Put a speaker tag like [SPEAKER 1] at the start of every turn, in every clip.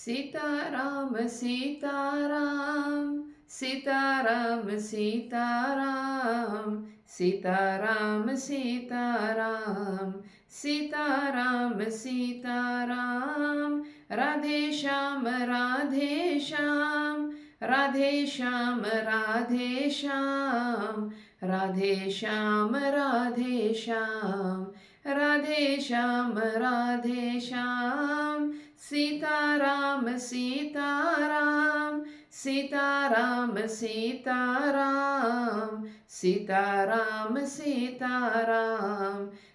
[SPEAKER 1] सीताराम सीताराम सीताराम सीताराम सीताराम सीताराम सीताराम सीताराम राधे श्याम राधे श्याम राधे श्याम राधे श्याम राधे श्याम राधे श्याम राधे श्याम राधे श्याम सीताराम सीताराम सीताराम सीताराम सीताराम सीताराम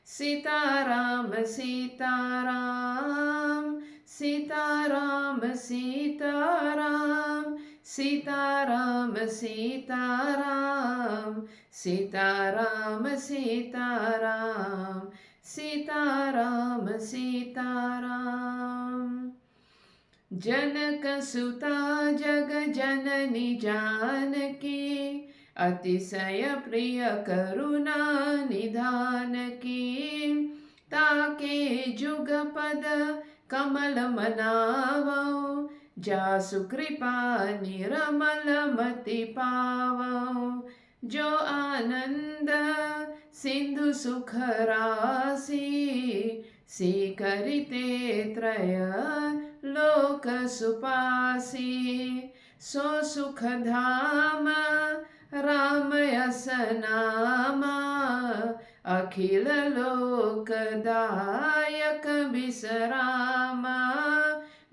[SPEAKER 1] सीताराम सीताराम सीताराम सीताराम सीताराम सीताराम सीताराम सीताराम सीताराम सीताराम जनक सुता जग जननी जानकी अतिशय प्रिय करुणा निधान की ताके जुगपद कमल मनावो जासु कृपा निरमल मति पावो जो आनंद सिंधु सुख राशि सीकरिते त्रय लोक सुपासी सो सुख धाम राम यस नामा अखिल लोकदायक विश्रामा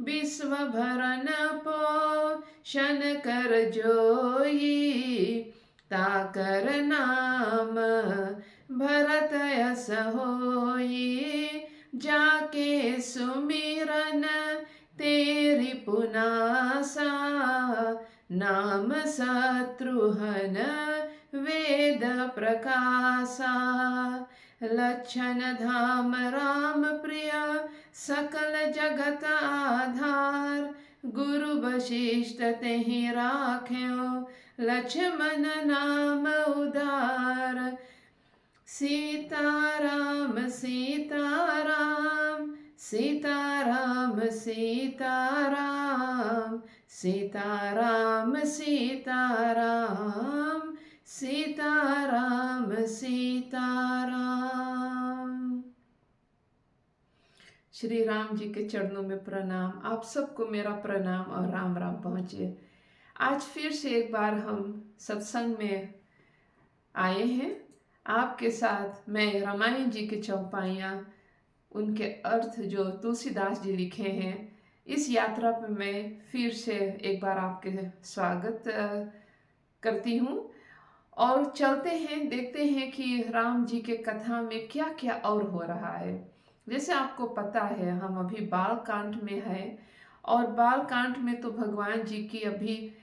[SPEAKER 1] विश्व भरन पोषण कर जोई ताकर नाम भरत यस होई जाके सुमिरन तेरी पुनासा नाम शत्रुहन वेद प्रकाशा लक्षण धाम राम प्रिय सकल जगत आधार गुरु वशिष्ठ तेहि राख्यो लक्ष्मण नाम उदार सीताराम सीताराम सीताराम सीताराम सीताराम सीताराम सीताराम सीताराम। श्री राम जी के चरणों में प्रणाम। आप सबको मेरा प्रणाम और राम राम पहुँचे। आज फिर से एक बार हम सत्संग में आए हैं। आपके साथ मैं रामायण जी के चौपाइयाँ, उनके अर्थ जो तुलसीदास जी लिखे हैं, इस यात्रा पर मैं फिर से एक बार आपके स्वागत करती हूँ। और चलते हैं, देखते हैं कि राम जी के कथा में क्या क्या और हो रहा है। जैसे आपको पता है हम अभी बाल कांड में हैं, और बाल कांड में तो भगवान जी की अभी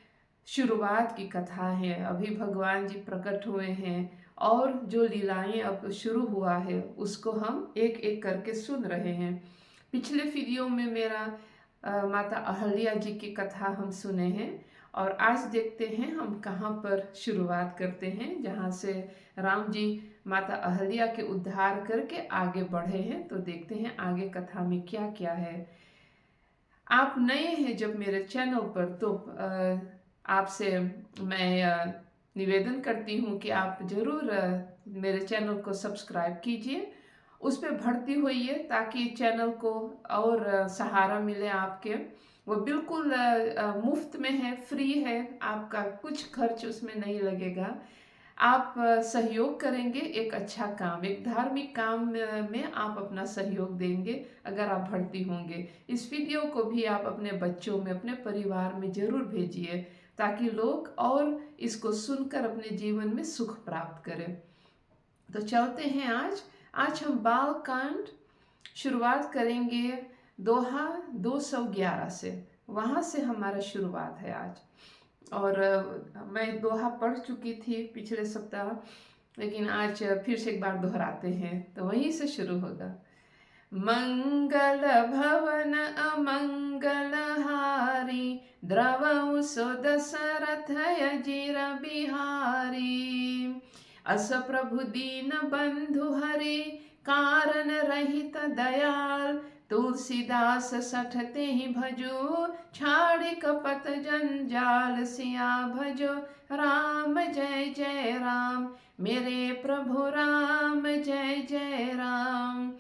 [SPEAKER 1] शुरुआत की कथा है। अभी भगवान जी प्रकट हुए हैं और जो लीलाएं अब शुरू हुआ है उसको हम एक एक करके सुन रहे हैं। पिछले वीडियो में मेरा माता अहल्या जी की कथा हम सुने हैं, और आज देखते हैं हम कहाँ पर शुरुआत करते हैं, जहाँ से राम जी माता अहल्या के उद्धार करके आगे बढ़े हैं। तो देखते हैं आगे कथा में क्या क्या है। आप नए हैं जब मेरे चैनल पर, तो आपसे मैं निवेदन करती हूँ कि आप ज़रूर मेरे चैनल को सब्सक्राइब कीजिए, उस पर भर्ती होइए, ताकि चैनल को और सहारा मिले आपके। वो बिल्कुल मुफ्त में है, फ्री है, आपका कुछ खर्च उसमें नहीं लगेगा। आप सहयोग करेंगे, एक अच्छा काम, एक धार्मिक काम में आप अपना सहयोग देंगे अगर आप भर्ती होंगे। इस वीडियो को भी आप अपने बच्चों में, अपने परिवार में ज़रूर भेजिए, ताकि लोग और इसको सुनकर अपने जीवन में सुख प्राप्त करें। तो चलते हैं आज हम बाल कांड शुरुआत करेंगे दोहा 211 से। वहाँ से हमारा शुरुआत है आज। और मैं दोहा पढ़ चुकी थी पिछले सप्ताह, लेकिन आज फिर से एक बार दोहराते हैं, तो वहीं से शुरू होगा। मंगल भवन अमंगल हारी द्रवौ सो दशरथ अजिर बिहारी अस प्रभु दीन बंधु हरि कारण रहित दयाल तुलसीदास सठते ही भजो, छाड़ कपट जंजाल सिया भजो। राम जय जय राम, मेरे प्रभु राम जय जय राम।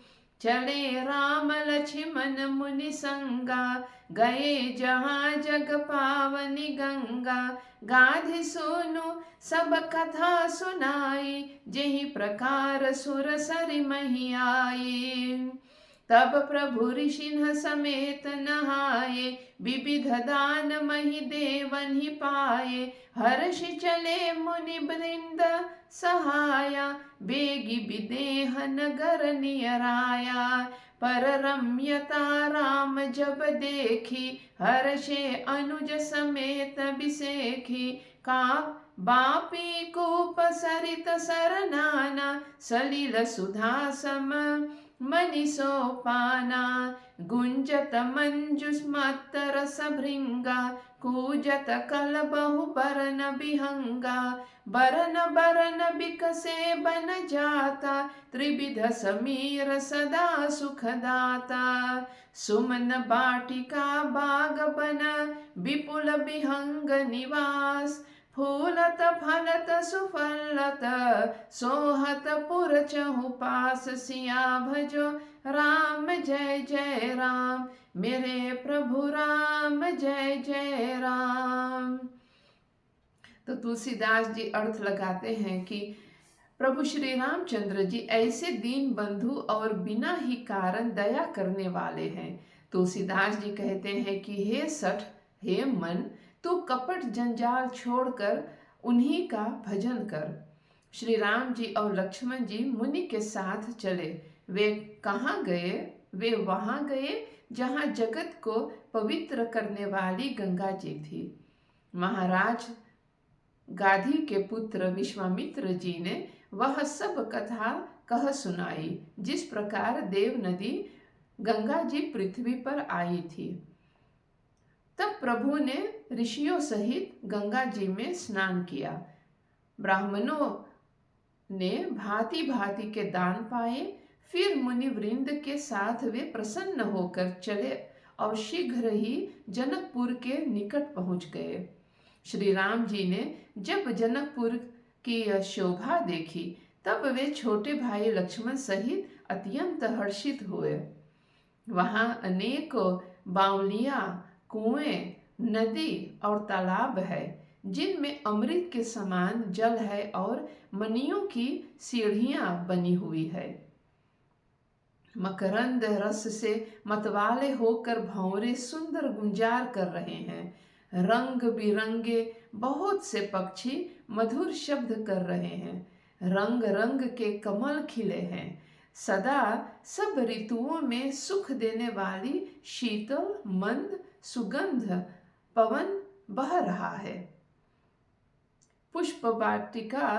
[SPEAKER 1] चले राम लक्ष्मण मुनि संगा, गए जहाँ जग पावनी गंगा। गाधि सुनु सब कथा सुनाई, जेहि प्रकार सुर सरि मही आई। तब प्रभु ऋषिन्ह समेत नहाए, विविध दान मही देवन ही पाए। हर्ष चले मुनि वृंद सहाया, बेगी विदेह नगर नियराया। पर रम्यता राम जब देखी, हर्षे अनुज समेत बिसेखी। का बापी कूप सरित सरनाना, सलिल सुधा सम मनि सोपाना। गुंजत मंजुस्मत रस भृंगा, कूजत कल बहु बरन बिहंगा। बरन बरन बिकसे बन जाता, त्रिविध समीर सदा सुखदाता। सुमन बाटिका बाग बन, विपुल बिहंग निवास। फूलत फलत सुफलत, सोहत पुर चहु पास। सिया भजो राम जय जय राम, मेरे प्रभु राम जय जय राम। तो तुलसीदास जी अर्थ लगाते हैं कि प्रभु श्री रामचंद्र जी ऐसे दीन बंधु और बिना ही कारण दया करने वाले हैं। तुलसीदास जी कहते हैं कि हे सठ, हे मन, तू कपट जंजाल छोड़कर उन्हीं का भजन कर। श्री राम जी और लक्ष्मण जी मुनि के साथ चले। वे कहाँ गए? वे वहां गए जहां जगत को पवित्र करने वाली गंगा जी थी। महाराज गाधी के पुत्र विश्वामित्र जी ने वह सब कथा कह सुनाई, जिस प्रकार देव नदी गंगा जी पृथ्वी पर आई थी। तब प्रभु ने ऋषियों सहित गंगा जी में स्नान किया। ब्राह्मणों ने भांति भांति के दान पाए। फिर मुनि वृंद के साथ वे प्रसन्न होकर चले और शीघ्र ही जनकपुर के निकट पहुंच गए। श्री राम जी ने जब जनकपुर की शोभा देखी, तब वे छोटे भाई लक्ष्मण सहित अत्यंत हर्षित हुए। वहां अनेक बावलियां, कुएं, नदी और तालाब है, जिनमें अमृत के समान जल है और मणियों की सीढ़ियां बनी हुई है। मकरंद रस से मतवाले होकर भंवरे सुंदर गुंजार कर रहे हैं। रंग बिरंगे बहुत से पक्षी मधुर शब्द कर रहे हैं। रंग रंग के कमल खिले हैं। सदा सब ऋतुओं में सुख देने वाली शीतल मंद सुगंध पवन बह रहा है। पुष्प वाटिका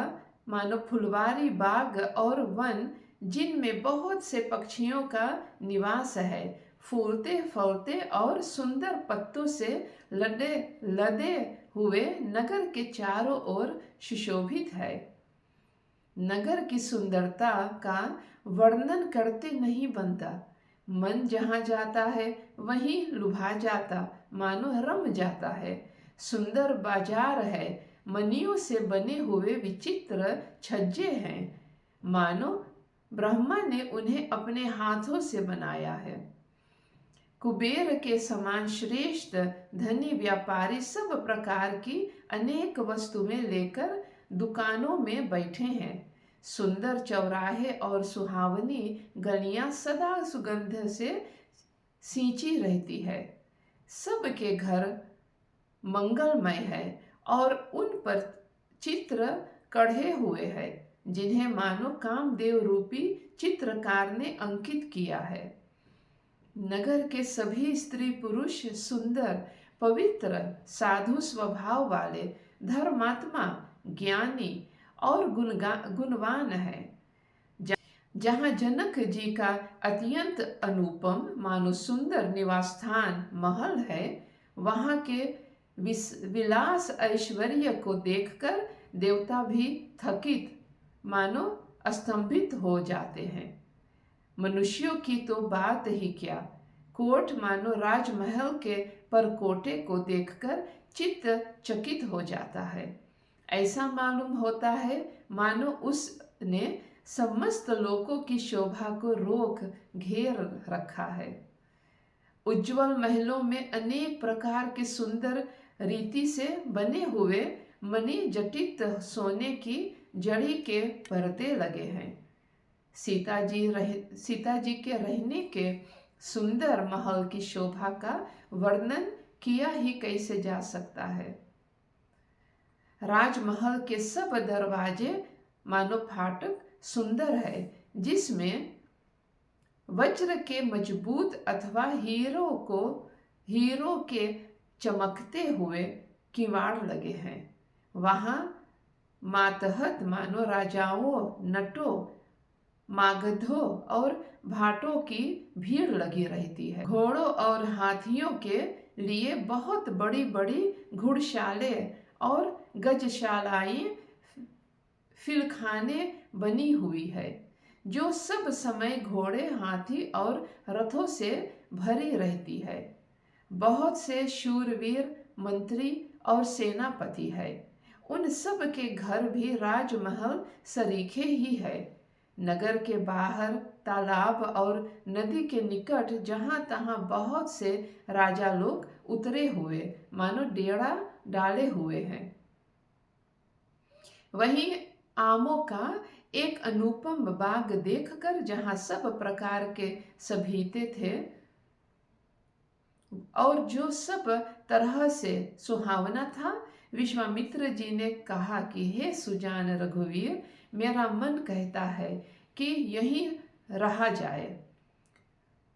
[SPEAKER 1] मानो फुलवारी बाग और वन, जिनमें बहुत से पक्षियों का निवास है, फूलते फलते और सुंदर पत्तों से लदे लदे हुए नगर के चारों ओर सुशोभित है। नगर की सुंदरता का वर्णन करते नहीं बनता। मन जहाँ जाता है वहीं लुभा जाता, मानो रम जाता है। सुंदर बाजार है, मणियों से बने हुए विचित्र छज्जे हैं, मानो ब्रह्मा ने उन्हें अपने हाथों से बनाया है। कुबेर के समान श्रेष्ठ धनी व्यापारी सब प्रकार की अनेक वस्तुएं लेकर दुकानों में बैठे हैं। सुंदर चौराहे और सुहावनी गलियां सदा सुगंध से सींची रहती है। सबके घर मंगलमय है और उन पर चित्र कढ़े हुए हैं, जिन्हें मानो कामदेव रूपी चित्रकार ने अंकित किया है। नगर के सभी स्त्री पुरुष सुंदर, पवित्र, साधु स्वभाव वाले, धर्मात्मा, ज्ञानी और गुणवान है। जहाँ जनक जी का अत्यंत अनुपम मानो सुंदर निवास स्थान महल है, वहाँ के विलास ऐश्वर्य को देखकर देवता भी थकित मानो स्तंभित हो जाते हैं। मनुष्यों की तो बात ही क्या, कोट मानो राजमहल के परकोटे को देखकर चित्त चकित हो जाता है। ऐसा मालूम होता है मानो उसने समस्त लोकों की शोभा को रोक घेर रखा है। उज्जवल महलों में अनेक प्रकार के सुंदर रीति से बने हुए मणि जटित सोने की जड़ी के पर्दे लगे हैं। सीता जी के रहने के सुंदर महल की शोभा का वर्णन किया ही कैसे जा सकता है। राजमहल के सब दरवाजे मानो फाटक सुंदर है, जिसमें वज्र के मजबूत अथवा हीरो के चमकते हुए किवाड़ लगे हैं। वहां मातहत मानो राजाओं, नटों, मागधों और भाटों की भीड़ लगी रहती है। घोड़ों और हाथियों के लिए बहुत बड़ी बड़ी घुड़शालें और गजशालाएं, फिलखाने बनी हुई है, जो सब समय घोड़े, हाथी और रथों से भरी रहती है। बहुत से शूरवीर मंत्री और सेनापति है। उन सब के घर भी राजमहल सरीखे ही है। नगर के बाहर तालाब और नदी के निकट जहां तहां बहुत से राजा लोग उतरे हुए मानो डेरा डाले हुए हैं। वहीं आमों का एक अनुपम बाग देखकर जहां सब प्रकार के सभीते थे और जो सब तरह से सुहावना था, विश्वामित्र जी ने कहा कि हे सुजान रघुवीर, मेरा मन कहता है कि यहीं रहा जाए।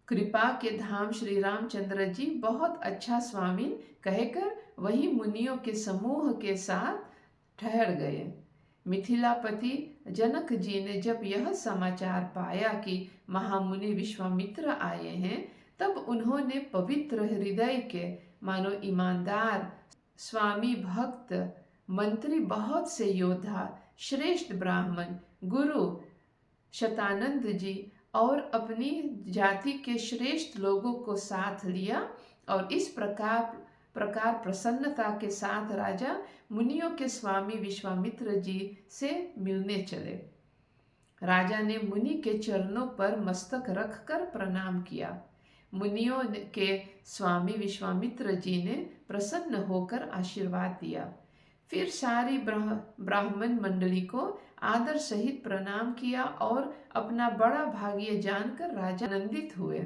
[SPEAKER 1] कृपा के धाम श्री रामचंद्र जी बहुत अच्छा स्वामी कहकर वही मुनियों के समूह के साथ ठहर गए। मिथिलापति जनक जी ने जब यह समाचार पाया कि महामुनि विश्वामित्र आए हैं, तब उन्होंने पवित्र हृदय के मानो ईमानदार स्वामी भक्त मंत्री, बहुत से योद्धा, श्रेष्ठ ब्राह्मण, गुरु शतानंद जी और अपनी जाति के श्रेष्ठ लोगों को साथ लिया और इस प्रकार प्रसन्नता के साथ राजा मुनियों के स्वामी विश्वामित्र जी से मिलने चले। राजा ने मुनि के चरणों पर मस्तक रखकर प्रणाम किया। मुनियों के स्वामी विश्वामित्र जी ने प्रसन्न होकर आशीर्वाद दिया। फिर सारी ब्राह्मण मंडली को आदर सहित प्रणाम किया और अपना बड़ा भाग्य जानकर राजा आनंदित हुए।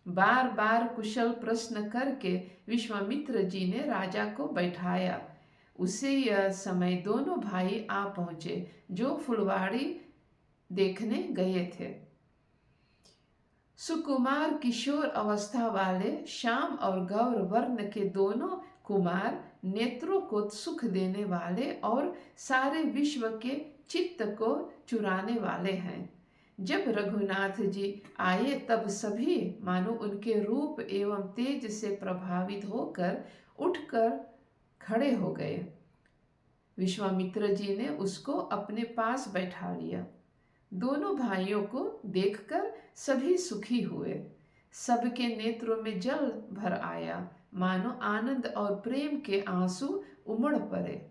[SPEAKER 1] बार बार कुशल प्रश्न करके विश्वामित्र जी ने राजा को बैठाया। उसी समय दोनों भाई आ पहुंचे जो फुलवाड़ी देखने गए थे। सुकुमार किशोर अवस्था वाले श्याम और गौर वर्ण के दोनों कुमार नेत्रों को सुख देने वाले और सारे विश्व के चित्त को चुराने वाले हैं। जब रघुनाथ जी आए तब सभी मानो उनके रूप एवं तेज से प्रभावित होकर उठकर खड़े हो गए। विश्वामित्र जी ने उसको अपने पास बैठा लिया। दोनों भाइयों को देखकर सभी सुखी हुए। सबके नेत्रों में जल भर आया, मानो आनंद और प्रेम के आंसू उमड़ पड़े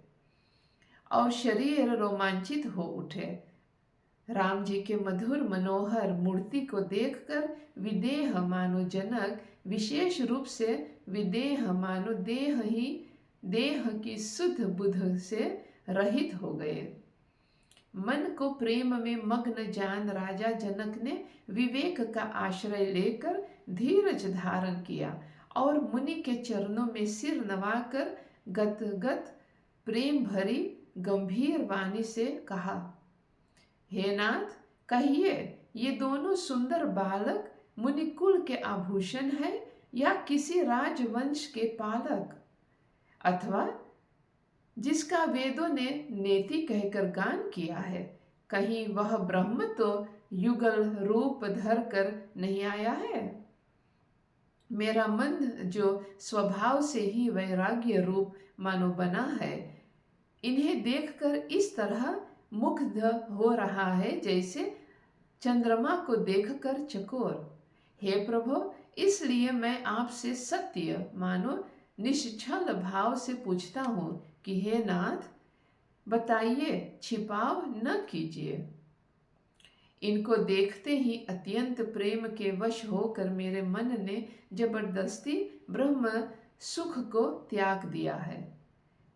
[SPEAKER 1] और शरीर रोमांचित हो उठे। राम जी के मधुर मनोहर मूर्ति को देखकर विदेह मानो जनक विशेष रूप से विदेह मानो देह की शुद्ध बुद्ध से रहित हो गए। मन को प्रेम में मग्न जान राजा जनक ने विवेक का आश्रय लेकर धीरज धारण किया और मुनि के चरणों में सिर नवाकर गदगद प्रेम भरी गंभीर वाणी से कहा, हे नाथ, कहिए ये दोनों सुंदर बालक मुनिकुल के आभूषण है या किसी राजवंश के पालक, अथवा जिसका वेदों ने नेति कहकर गान किया है? कहीं वह ब्रह्म तो युगल रूप धर कर नहीं आया है? मेरा मन जो स्वभाव से ही वैराग्य रूप मानो बना है, इन्हें देखकर इस तरह मुग्ध हो रहा है जैसे चंद्रमा को देखकर चकोर। हे प्रभु, इसलिए मैं आपसे सत्य मानो निश्चल भाव से पूछता हूँ कि हे नाथ, बताइए, छिपाव न कीजिए। इनको देखते ही अत्यंत प्रेम के वश होकर मेरे मन ने जबरदस्ती ब्रह्म सुख को त्याग दिया है।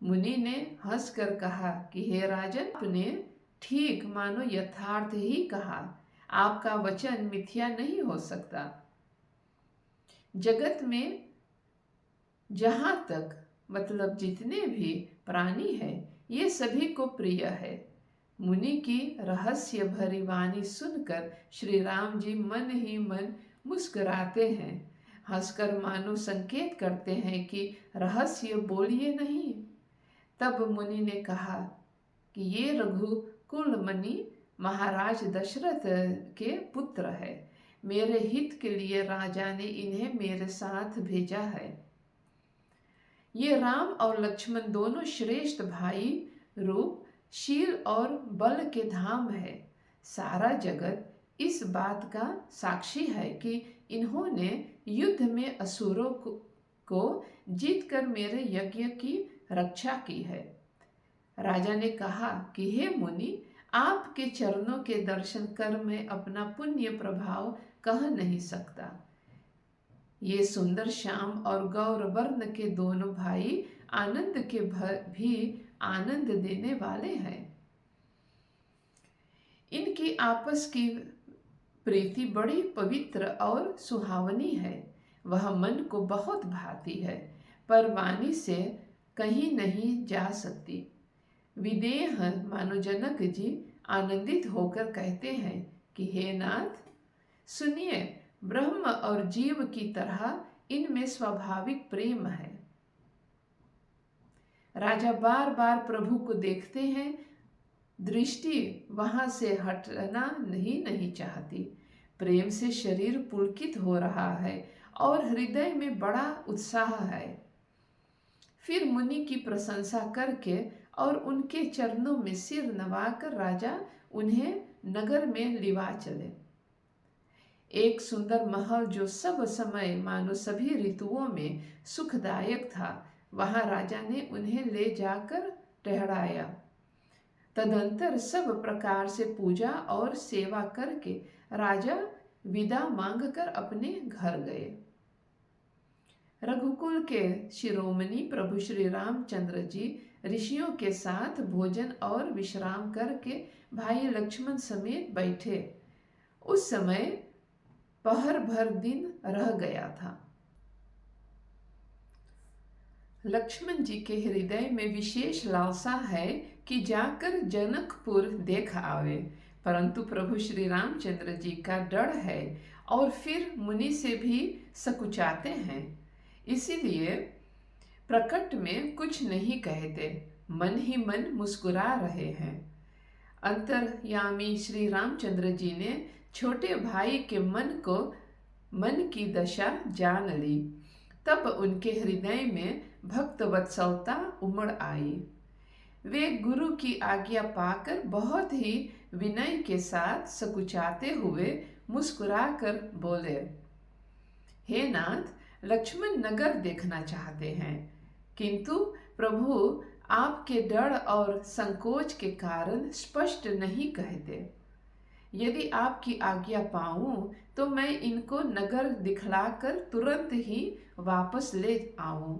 [SPEAKER 1] मुनि ने हंसकर कहा कि हे राजन, आपने ठीक मानो यथार्थ ही कहा। आपका वचन मिथ्या नहीं हो सकता। जगत में जहां तक मतलब जितने भी प्राणी है, ये सभी को प्रिय है। मुनि की रहस्य भरी वाणी सुनकर श्री राम जी मन ही मन मुस्कुराते हैं, हंसकर मानो संकेत करते हैं कि रहस्य बोलिए नहीं। तब मुनि ने कहा कि ये रघुकुल मुनि महाराज दशरथ के पुत्र है। मेरे हित के लिए राजा ने इन्हें मेरे साथ भेजा है। ये राम और लक्ष्मण दोनों श्रेष्ठ भाई रूप, शील और बल के धाम है। सारा जगत इस बात का साक्षी है कि इन्होंने युद्ध में असुरों को जीतकर मेरे यज्ञ की रक्षा की है। राजा ने कहा कि हे मुनि, आपके चरणों के दर्शन कर मैं अपना पुण्य प्रभाव कह नहीं सकता। ये सुंदर श्याम और गौर वर्ण के दोनों भाई आनंद के भी आनंद देने वाले हैं। इनकी आपस की प्रीति बड़ी पवित्र और सुहावनी है। वह मन को बहुत भाती है, पर वाणी से कहीं नहीं जा सकती। विदेह मानो जनक जी आनंदित होकर कहते हैं कि हे नाथ, सुनिए, ब्रह्म और जीव की तरह इनमें स्वाभाविक प्रेम है। राजा बार बार प्रभु को देखते हैं, दृष्टि वहां से हटना नहीं चाहती। प्रेम से शरीर पुलकित हो रहा है और हृदय में बड़ा उत्साह है। फिर मुनि की प्रशंसा करके और उनके चरणों में सिर नवाकर राजा उन्हें नगर में लिवा चले। एक सुंदर महल जो सब समय मानो सभी ऋतुओं में सुखदायक था, वहां राजा ने उन्हें ले जाकर ठहराया। तदंतर सब प्रकार से पूजा और सेवा करके राजा विदा मांगकर अपने घर गए। रघुकुल के शिरोमणि प्रभु श्री रामचंद्र जी ऋषियों के साथ भोजन और विश्राम करके भाई लक्ष्मण समेत बैठे। उस समय पहर भर दिन रह गया था। लक्ष्मण जी के हृदय में विशेष लालसा है कि जाकर जनकपुर देख आवे, परंतु प्रभु श्री रामचंद्र जी का डर है और फिर मुनि से भी सकुचाते हैं, इसीलिए प्रकट में कुछ नहीं कहते, मन ही मन मुस्कुरा रहे हैं। अंतर्यामी श्री रामचंद्र जी ने छोटे भाई के मन की दशा जान ली। तब उनके हृदय में भक्त वत्सलता उमड़ आई। वे गुरु की आज्ञा पाकर बहुत ही विनय के साथ सकुचाते हुए मुस्कुराकर बोले, हे नाथ, लक्ष्मण नगर देखना चाहते हैं, किंतु प्रभु आपके डर और संकोच के कारण स्पष्ट नहीं कहते। यदि आपकी आज्ञा पाऊं तो मैं इनको नगर दिखलाकर तुरंत ही वापस ले आऊं।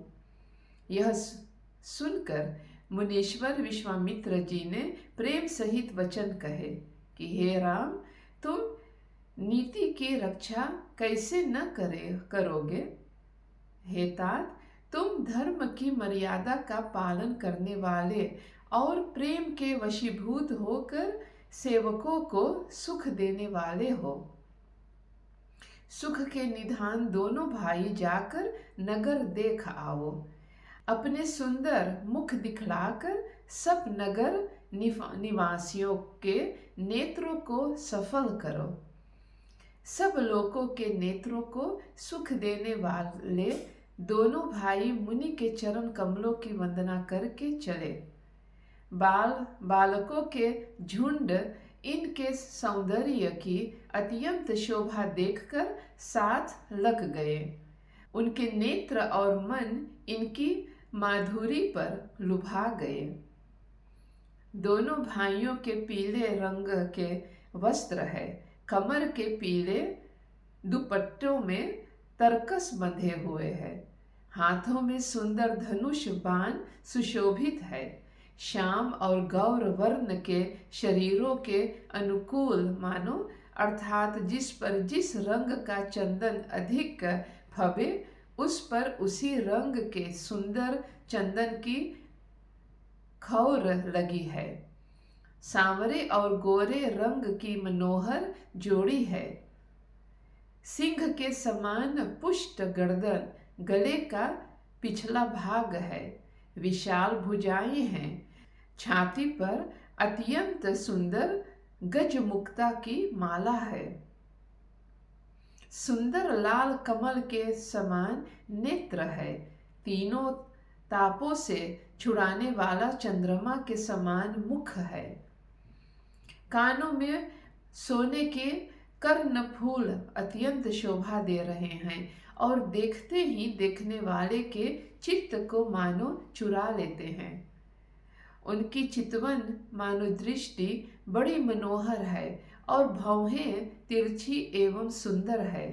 [SPEAKER 1] यह सुनकर मुनीश्वर विश्वामित्र जी ने प्रेम सहित वचन कहे कि हे राम, तुम नीति की रक्षा कैसे न करोगे? हे तात, तुम धर्म की मर्यादा का पालन करने वाले और प्रेम के वशीभूत होकर सेवकों को सुख देने वाले हो। सुख के निधान दोनों भाई जाकर नगर देख आओ। अपने सुंदर मुख दिखलाकर सब नगर निवासियों के नेत्रों को सफल करो। सब लोगों के नेत्रों को सुख देने वाले दोनों भाई मुनि के चरण कमलों की वंदना करके चले। बालकों के झुंड इनके सौंदर्य की अत्यंत शोभा देखकर साथ लग गए। उनके नेत्र और मन इनकी माधुरी पर लुभा गए। दोनों भाइयों के पीले रंग के वस्त्र है, कमर के पीले दुपट्टों में तरकस बंधे हुए हैं। हाथों में सुंदर धनुष बाण सुशोभित है। श्याम और गौर वर्ण के शरीरों के अनुकूल मानो, अर्थात जिस पर जिस रंग का चंदन अधिक भवे उस पर उसी रंग के सुंदर चंदन की खौर लगी है। सांवरे और गोरे रंग की मनोहर जोड़ी है। सिंह के समान पुष्ट गर्दन, गले का पिछला भाग है। विशाल भुजाएं हैं। छाती पर अत्यंत सुंदर गजमुक्ता की माला है। सुंदर लाल कमल के समान नेत्र है। तीनों तापों से छुड़ाने वाला चंद्रमा के समान मुख है। कानों में सोने के कर्णफूल अत्यंत शोभा दे रहे हैं और देखते ही देखने वाले के चित्त को मानो चुरा लेते हैं। उनकी चितवन मानो दृष्टि बड़ी मनोहर है और भौहें तिरछी एवं सुंदर है।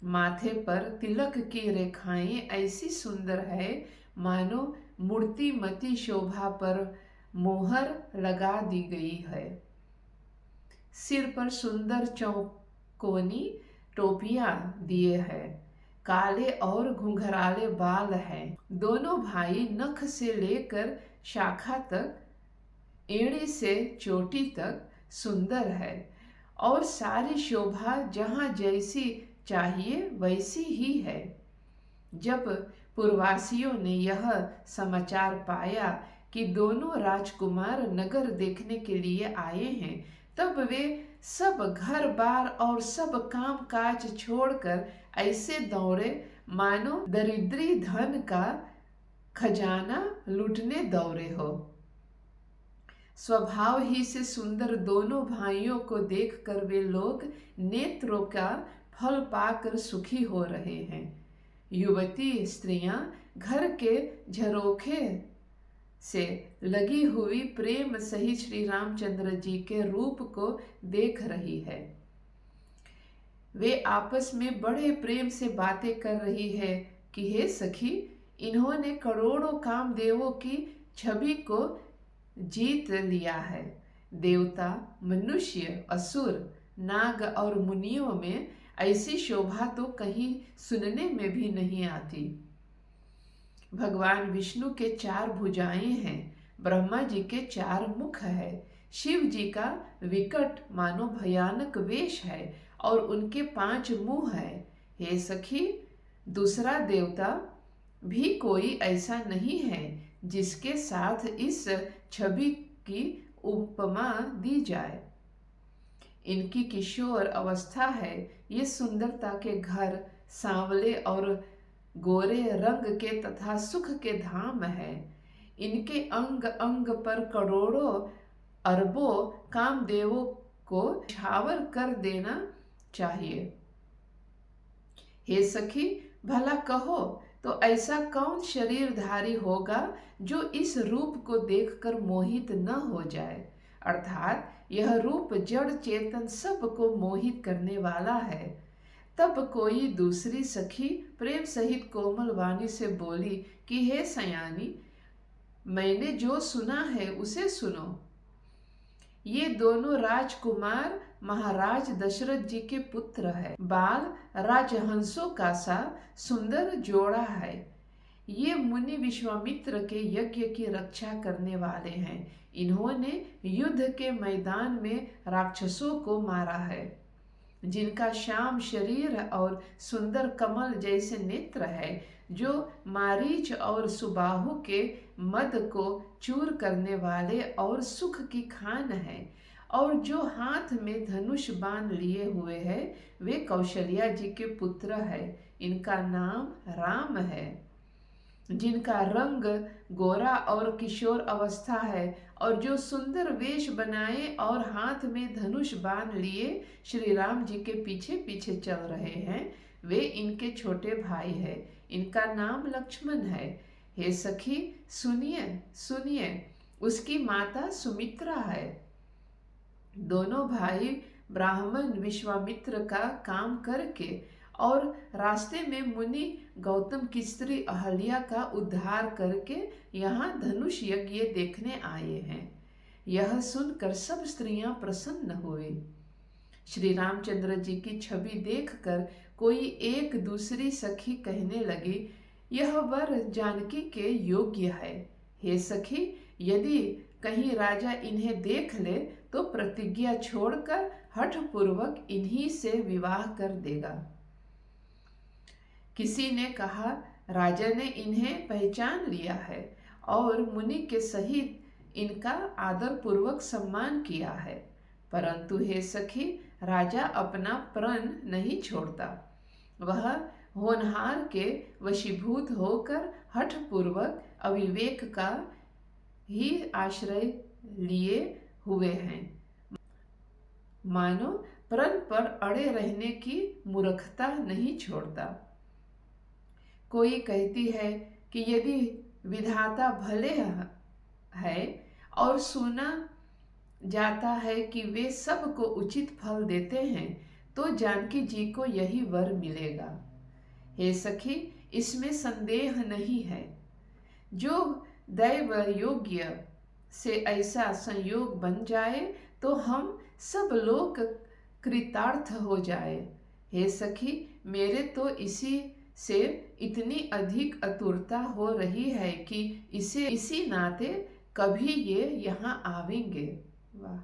[SPEAKER 1] माथे पर तिलक की रेखाएं ऐसी सुंदर है मानो मूर्तिमती शोभा पर मोहर लगा दी गई है। सिर पर सुंदर चौकोनी टोपियां दिए हैं। काले और घुंघराले बाल हैं। दोनों भाई नख से लेकर शाखा तक, एड़ी से चोटी तक सुंदर है और सारी शोभा जहाँ जैसी चाहिए वैसी ही है। जब पूर्ववासियों ने यह समाचार पाया कि दोनों राजकुमार नगर देखने के लिए आए हैं, तब वे सब घर बार और सब काम काज छोड़कर ऐसे दौड़े मानो दरिद्री धन का खजाना लूटने दौड़े हो। स्वभाव ही से सुंदर दोनों भाइयों को देखकर वे लोग नेत्रों का फल पाकर सुखी हो रहे हैं। युवती स्त्रियां घर के झरोखे से लगी हुई प्रेम सहित श्री रामचंद्र जी के रूप को देख रही है। वे आपस में बड़े प्रेम से बातें कर रही है कि हे सखी, इन्होंने करोड़ों कामदेवों की छवि को जीत लिया है। देवता, मनुष्य, असुर, नाग और मुनियों में ऐसी शोभा तो कहीं सुनने में भी नहीं आती। भगवान विष्णु के 4 भुजाएं हैं। ब्रह्मा जी के 4 मुख है। शिव जी का विकट मानो भयानक वेश है और उनके 5 मुंह है। हे सखी, दूसरा देवता भी कोई ऐसा नहीं है जिसके साथ इस छवि की उपमा दी जाए। इनकी किशोर अवस्था है। ये सुंदरता के घर सांवले और गोरे रंग के तथा सुख के धाम है। इनके अंग अंग पर करोड़ों अरबों कामदेवों को छावर कर देना चाहिए। हे सखी, भला कहो तो ऐसा कौन शरीरधारी होगा जो इस रूप को देखकर मोहित न हो जाए। अर्थात यह रूप जड़ चेतन सबको मोहित करने वाला है। तब कोई दूसरी सखी प्रेम सहित कोमल वाणी से बोली कि हे सयानी, मैंने जो सुना है उसे सुनो। ये दोनों राजकुमार महाराज दशरथ जी के पुत्र है। बाल राजहंसों का सा सुंदर जोड़ा है। ये मुनि विश्वामित्र के यज्ञ की रक्षा करने वाले हैं। इन्होंने युद्ध के मैदान में राक्षसों को मारा है। जिनका श्याम शरीर और सुंदर कमल जैसे नेत्र है, जो मारीच और सुबाहु के मद को चूर करने वाले और सुख की खान है, और जो हाथ में धनुष बाण लिए हुए है, वे कौशल्या जी के पुत्र है। इनका नाम राम है। जिनका रंग गोरा और किशोर अवस्था है, और जो सुंदर वेश बनाए और हाथ में धनुष बांध लिए श्री राम जी के पीछे पीछे चल रहे हैं, वे इनके छोटे भाई हैं। इनका नाम लक्ष्मण है। हे सखी, सुनिए सुनिए, उसकी माता सुमित्रा है। दोनों भाई ब्राह्मण विश्वामित्र का काम करके और रास्ते में मुनि गौतम की स्त्री अहल्या का उद्धार करके यहाँ धनुष यज्ञ देखने आए हैं। यह सुनकर सब स्त्रियां प्रसन्न हुई। श्री रामचंद्र जी की छवि देखकर कोई एक दूसरी सखी कहने लगी, यह वर जानकी के योग्य है। हे सखी, यदि कहीं राजा इन्हें देख ले तो प्रतिज्ञा छोड़कर हठपूर्वक इन्हीं से विवाह कर देगा। किसी ने कहा, राजा ने इन्हें पहचान लिया है और मुनि के सहित इनका आदर पूर्वक सम्मान किया है, परंतु हे सखी, राजा अपना प्रण नहीं छोड़ता। वह होनहार के वशीभूत होकर हठपूर्वक अविवेक का ही आश्रय लिए हुए हैं, मानो प्रण पर अड़े रहने की मूर्खता नहीं छोड़ता। कोई कहती है कि यदि विधाता भले है और सुना जाता है कि वे सबको उचित फल देते हैं, तो जानकी जी को यही वर मिलेगा। हे सखी, इसमें संदेह नहीं है। जो दैव योग्य से ऐसा संयोग बन जाए तो हम सब लोग कृतार्थ हो जाए। हे सखी, मेरे तो इसी से इतनी अधिक आतुरता हो रही है कि इसी नाते कभी ये यहाँ आवेंगे। वाह!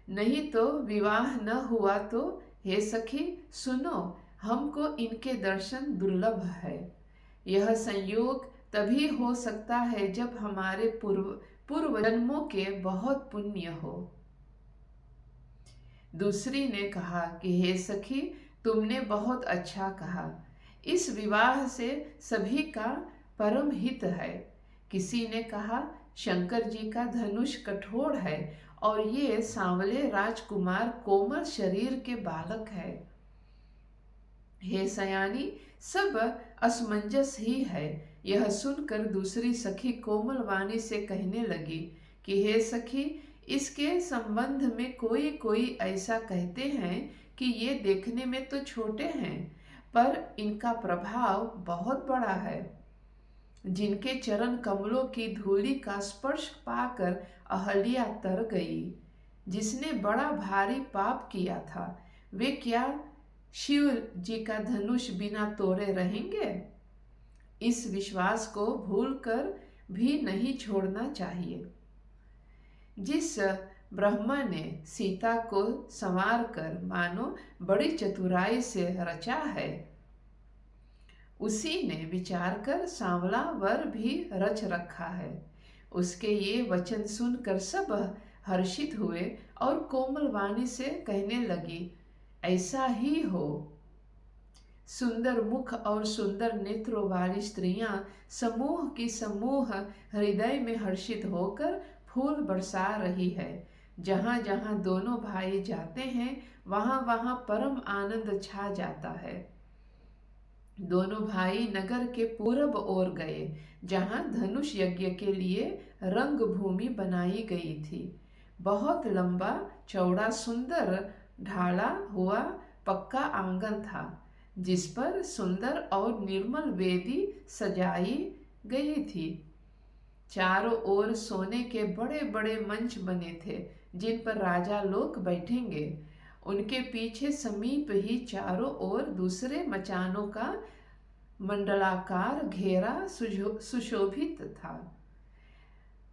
[SPEAKER 1] नहीं तो विवाह न हुआ तो हे सखी सुनो, हमको इनके दर्शन दुर्लभ है। यह संयोग तभी हो सकता है जब हमारे पूर्व जन्मों के बहुत पुण्य हो। दूसरी ने कहा कि हे सखी, तुमने बहुत अच्छा कहा। इस विवाह से सभी का परम हित है। किसी ने कहा, शंकर जी का धनुष कठोर है और ये सांवले राजकुमार कोमल शरीर के बालक है। हे सयानी, सब असमंजस ही है। यह सुनकर दूसरी सखी कोमल वाणी से कहने लगी कि हे सखी, इसके संबंध में कोई कोई ऐसा कहते हैं कि ये देखने में तो छोटे हैं, पर इनका प्रभाव बहुत बड़ा है। जिनके चरण कमलों की धूलि का स्पर्श पाकर अहल्या तर गई, जिसने बड़ा भारी पाप किया था, वे क्या शिव जी का धनुष बिना तोड़े रहेंगे? इस विश्वास को भूलकर भी नहीं छोड़ना चाहिए। जिस ब्रह्मा ने सीता को संवार कर मानो बड़ी चतुराई से रचा है, उसी ने विचार कर सांवला वर भी रच रखा है। उसके ये वचन सुनकर सब हर्षित हुए और कोमल वाणी से कहने लगी, ऐसा ही हो। सुंदर मुख और सुंदर नेत्रों वाली स्त्रियां समूह की समूह हृदय में हर्षित होकर फूल बरसा रही है। जहाँ जहाँ दोनों भाई जाते हैं, वहाँ वहाँ परम आनंद छा जाता है। दोनों भाई नगर के पूरब ओर गए, जहाँ धनुष यज्ञ के लिए रंग भूमि बनाई गई थी। बहुत लंबा चौड़ा सुंदर ढाला हुआ पक्का आंगन था, जिस पर सुंदर और निर्मल वेदी सजाई गई थी। चारों ओर सोने के बड़े बड़े मंच बने थे, जिन पर राजा लोग बैठेंगे। उनके पीछे समीप ही चारों ओर दूसरे मचानों का मंडलाकार घेरा सुशोभित था।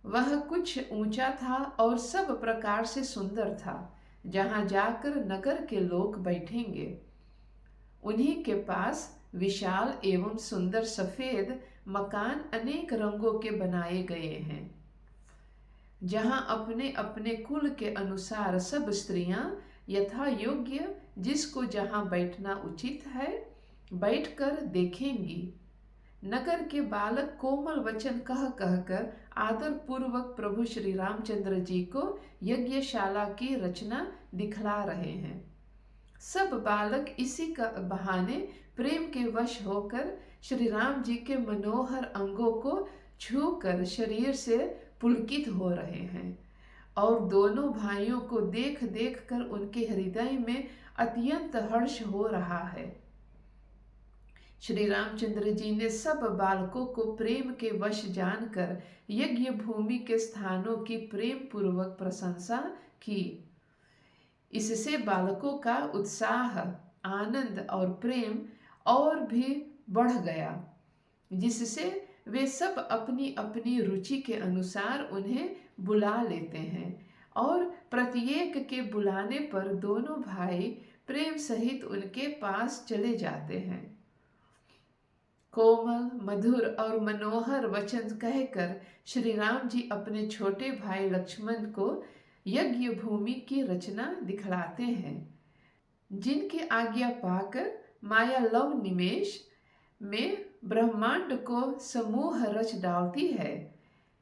[SPEAKER 1] वह कुछ ऊंचा था और सब प्रकार से सुंदर था। जहां जाकर नगर के लोग बैठेंगे, उन्हीं के पास विशाल एवं सुंदर सफेद मकान अनेक रंगों के बनाए गए हैं। जहां अपने अपने कुल के अनुसार सब स्त्रियां यथा योग्य जिसको जहां बैठना उचित है बैठकर देखेंगी। नगर के बालक कोमल वचन कह कहकर आदर पूर्वक प्रभु श्री रामचंद्र जी को यज्ञशाला की रचना दिखला रहे हैं। सब बालक इसी का बहाने प्रेम के वश होकर श्री राम जी के मनोहर अंगों को छूकर शरीर से पुलकित हो रहे हैं और दोनों भाइयों को देख देख कर उनके हृदय में अत्यंत हर्ष हो रहा है। श्री रामचंद्र जी ने सब बालकों को प्रेम के वश जानकर यज्ञ भूमि के स्थानों की प्रेम पूर्वक प्रशंसा की। इससे बालकों का उत्साह, आनंद और प्रेम और भी बढ़ गया, जिससे वे सब अपनी अपनी रुचि के अनुसार उन्हें बुला लेते हैं और प्रत्येक के बुलाने पर दोनों भाई प्रेम सहित उनके पास चले जाते हैं। कोमल, मधुर और मनोहर वचन कहकर श्री राम जी अपने छोटे भाई लक्ष्मण को यज्ञ भूमि की रचना दिखलाते हैं, जिनकी आज्ञा पाकर माया लव निमेष में ब्रह्मांड को समूह रच डालती है।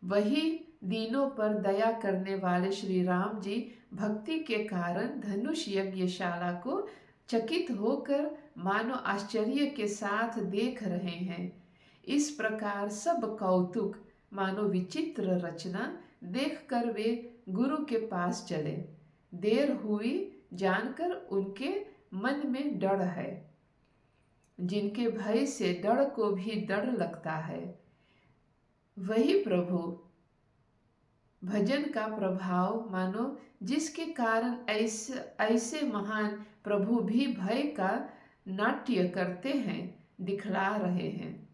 [SPEAKER 1] वही दीनों पर दया करने वाले श्री राम जी भक्ति के कारण धनुष यज्ञशाला को चकित होकर मानो आश्चर्य के साथ देख रहे हैं। इस प्रकार सब कौतुक मानो विचित्र रचना देखकर वे गुरु के पास चले। देर हुई जानकर उनके मन में डर है, जिनके भय से डर को भी डर लगता है। वही प्रभु भजन का प्रभाव मानो, जिसके कारण ऐसे महान प्रभु भी भय का नाट्य करते हैं, दिखला रहे हैं।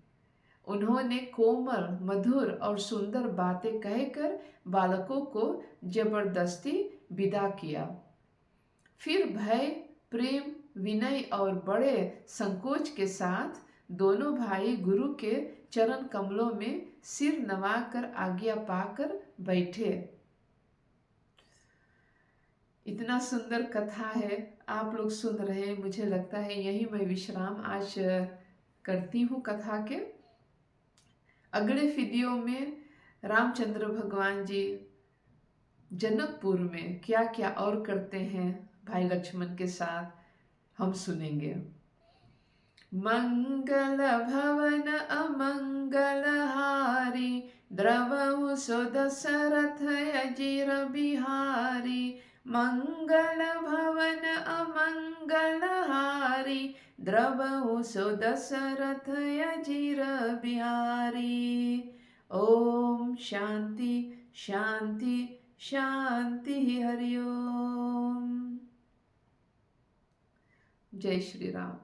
[SPEAKER 1] उन्होंने कोमल, मधुर और सुंदर बातें कहकर बालकों को जबरदस्ती विदा किया। फिर भय, प्रेम, विनय और बड़े संकोच के साथ दोनों भाई गुरु के चरण कमलों में सिर नवाकर आज्ञा पाकर बैठे। इतना सुंदर कथा है, आप लोग सुन रहे हैं। मुझे लगता है यही मैं विश्राम आज करती हूँ कथा के। अगले वीडियो में रामचंद्र भगवान जी जनकपुर में क्या क्या और करते हैं भाई लक्ष्मण के साथ, हम सुनेंगे। मंगल भवन अमंगल हारी, द्रवहु सो दशरथ अजीर बिहारी। मंगल भवन अमंगल हारी, द्रवहु सो दशरथ अजीर बिहारी। ओम शांति शांति शांति हरि ओम। जय श्री राम।